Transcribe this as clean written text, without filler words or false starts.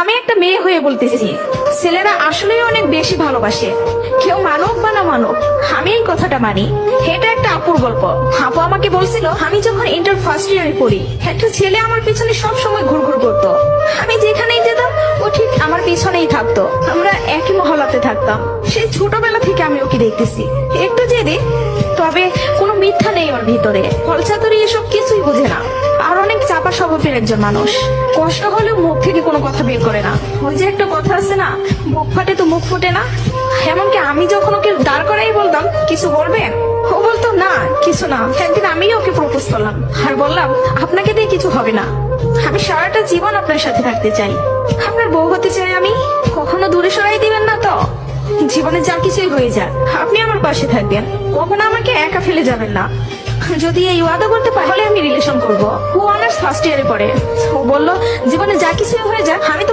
আমি একটা মেয়ে হয়ে বলতেছি, ছেলেরা আসলেই অনেক বেশি ভালোবাসে। কেউ মানুক বা না মানুক, আমি এই কথাটা মানি। এটা একটা আপুর গল্প। আপু আমাকে বলছিল, আমি যখন ইন্টার ফার্স্ট ইয়ারে পড়ি, একটা ছেলে আমার পিছনে সব সময় ঘুরঘুর করতো। আমি যেখানেই যেতাম ও ঠিক আমার পিছনেই থাকতো। আমরা একই মহল্লাতে থাকতাম। সেই ছোটবেলা থেকে আমি ওকে দেখতেছি। একটু জেদি, তবে কোনো মিথ্যা নেই ওর ভিতরে। ফলচাতুরি এসব কিছুই বুঝে না, আর অনেক চাপা স্বভাবের একজন মানুষ। কষ্ট হলেও মুখ থেকে কোনো কথা বের করে না। ওই যে একটা কথা আছে না, মুখ ফাটে তো মুখ ফুটে না। এমনকি আমি যখন ওকে দাঁড় করাই বলতাম, কিছু বলবেন, ও বলতো না কিছু না। একদিন আমিও ওকে প্রপোজ করলাম আর বললাম, আপনাকে দিয়ে কিছু হবে না, আমি সারাটা জীবন আপনার সাথে থাকতে চাই, আপনার বউ হতে চাই আমি। কখনো দূরে সরাই দিবেন না তো? জীবনে যা কিছুই হয়ে যাক, আপনি আমার পাশে থাকবেন, কখনো আমাকে একা ফেলে যাবেন না। যদি এই ওয়াদা করতে পারে, তাহলে আমি রিলেশন করব। ও অনার্স ফার্স্ট ইয়ারে পড়ে। ও বলল, জীবনে যা কিছুই হয়ে যাক, আমি তো